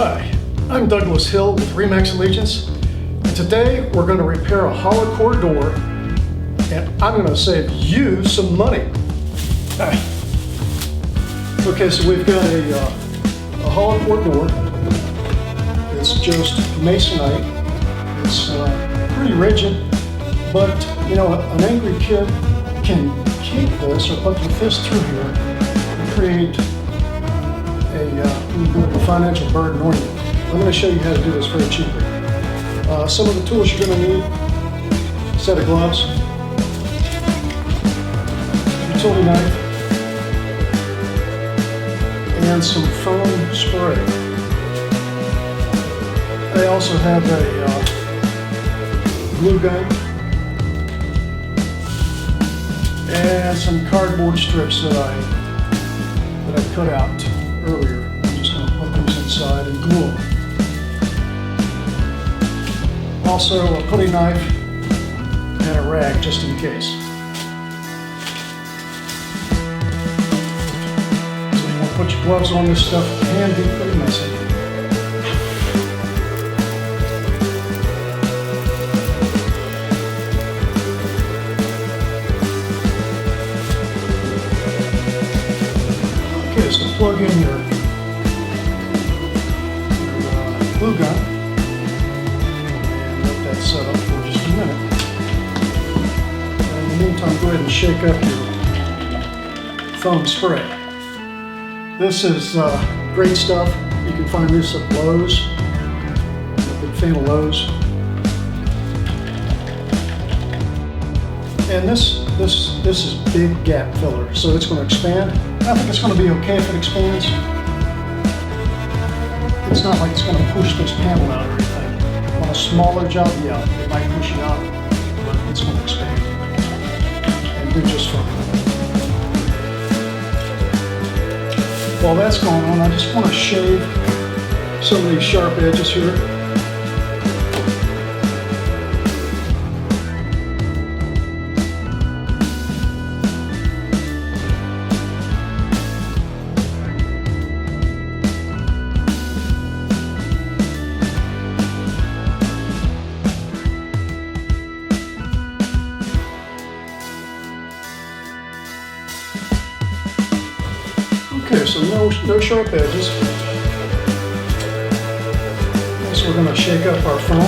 Hi, I'm Douglas Hill with Remax Allegiance, and today we're going to repair a hollow core door, and I'm going to save you some money. Okay, so we've got a hollow core door. It's just masonite. It's pretty rigid, but you know, an angry kid can kick this or put their fist through here and create a financial burden on you. I'm going to show you how to do this very cheaply. Some of the tools you're going to need: a set of gloves, utility knife, and some foam spray. I also have a glue gun and some cardboard strips that I cut out earlier. I'm just going to put these inside and glue them. Also a putty knife and a rag just in case. So you want to put your gloves on. This stuff can be pretty messy. Okay, so plug in your glue gun and let that set up for just a minute. And in the meantime, go ahead and shake up your foam spray. This is great stuff. You can find this at Lowe's. I'm a big fan of Lowe's. And this is big gap filler, so it's going to expand. I think it's going to be okay if it expands. It's not like it's going to push this panel out or anything. On a smaller job, yeah, it might push it out, but it's going to expand and do just fine. While that's going on, I just want to shave some of these sharp edges here. Okay, so no sharp edges. So we're going to shake up our foam.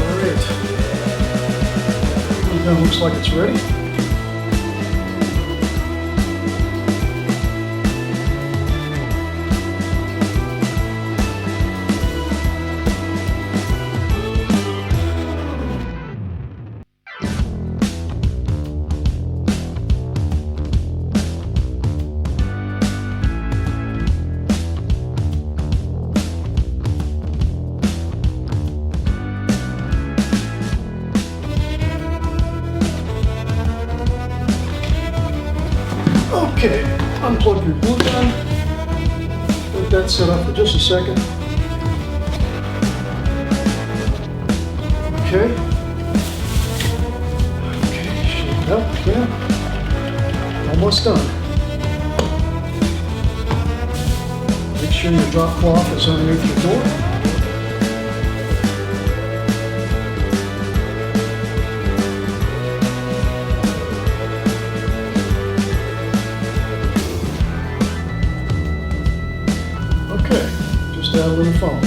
Alright. That looks like it's ready. Okay, unplug your glue gun. Let that set up for just a second. Okay. Okay, shake it up again. Almost done. Make sure your drop cloth is underneath your door. Okay, just add a little foam.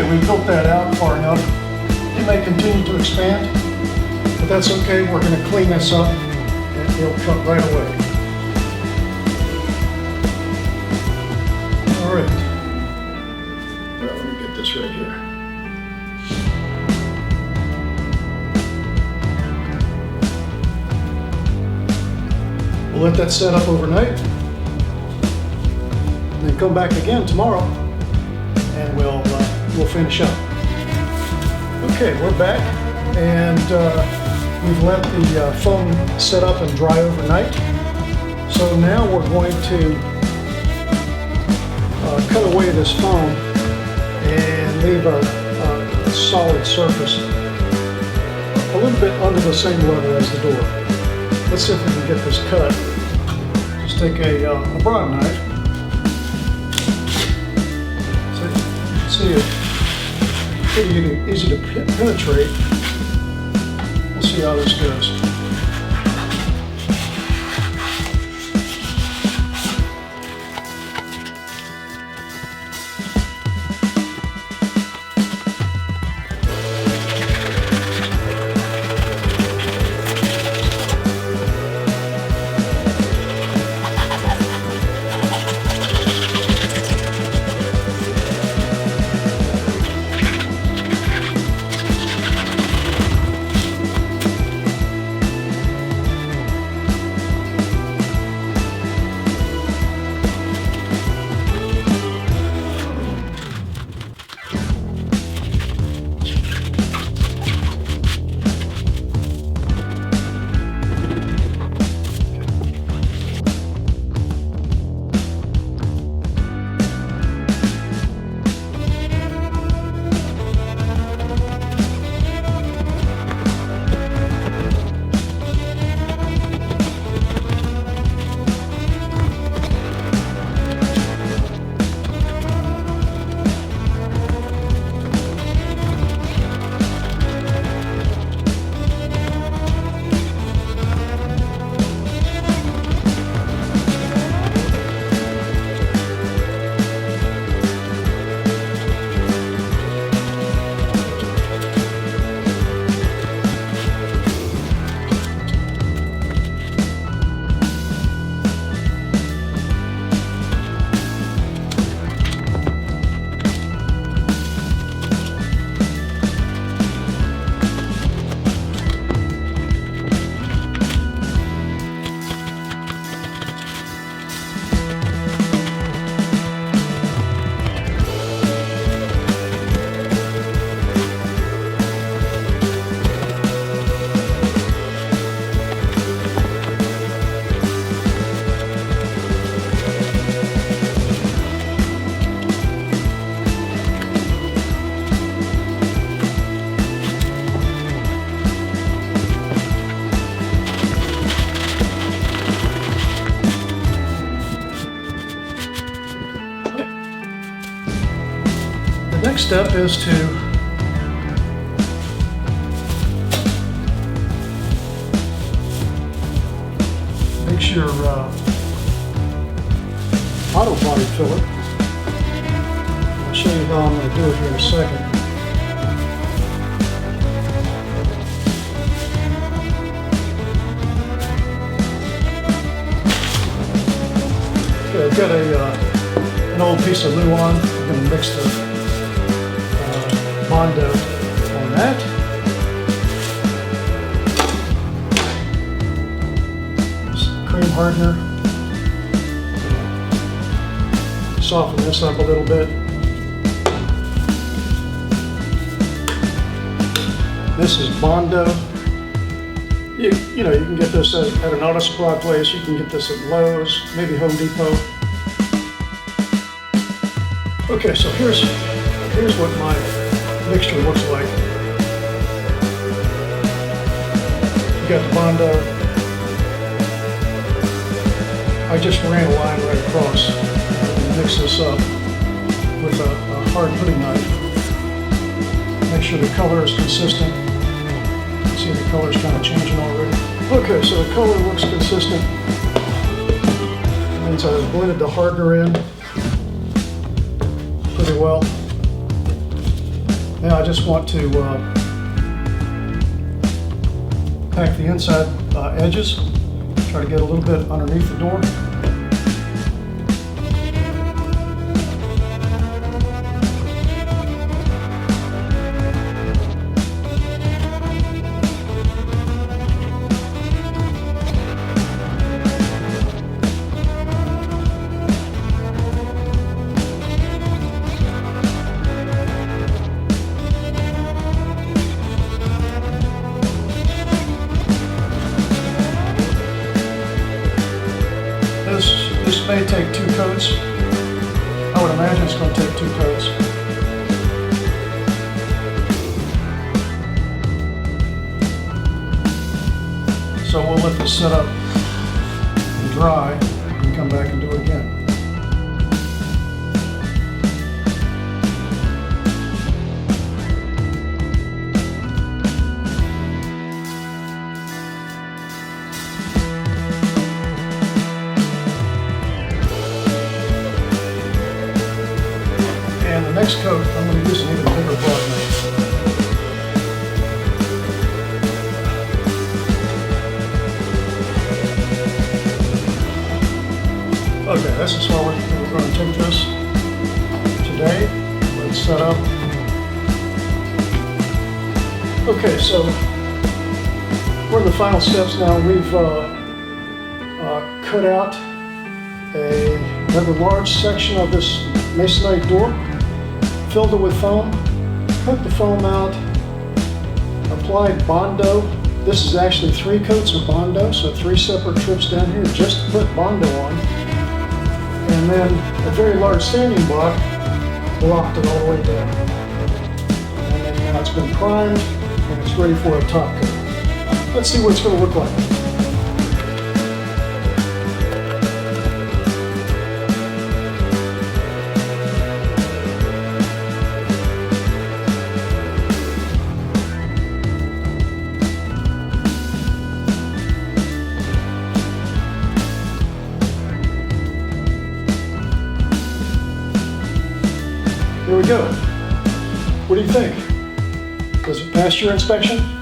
We built that out far enough. It may continue to expand, but that's okay. We're going to clean this up and it'll cut right away. All right. Well, let me get this right here. We'll let that set up overnight, and then come back again tomorrow, and we'll finish up. Okay, we're back, and we've let the foam set up and dry overnight. So now we're going to cut away this foam and leave a solid surface a little bit under the same level as the door. Let's see if we can get this cut. Just take a broad knife. So you can see it pretty easy to penetrate. We'll see how this goes. Next step is to make sure auto body filler. I'll show you how I'm going to do it here in a second. Okay, I've got an old piece of glue on. I'm going to mix the Bondo on that. Some cream hardener. Soften this up a little bit. This is Bondo. You know, you can get this at an auto supply place. You can get this at Lowe's, maybe Home Depot. Okay, so here's what my mixture looks like. You got the Bondo. I just ran a line right across and mix this up with a hard pudding knife. Make sure the color is consistent. See, the color's kind of changing already. Okay, so the color looks consistent. And so I've blended the hardener in pretty well. Now I just want to pack the inside edges. Try to get a little bit underneath the door. may take 2 coats. I would imagine it's going to take 2 coats. So we'll let this set up and dry and come back and do it again. And the next coat, I'm going to use an even bigger block knife. Okay, this is where we're going to take this today. Let's set up. Okay, so we're in the final steps now. We've cut out a rather large section of this masonite door, filled it with foam, cut the foam out, applied Bondo. This is actually 3 coats of Bondo, so 3 separate trips down here just to put Bondo on. And then a very large sanding block blocked it all the way down. And then now it's been primed and it's ready for a top coat. Let's see what it's going to look like. Here we go. What do you think? Does it pass your inspection?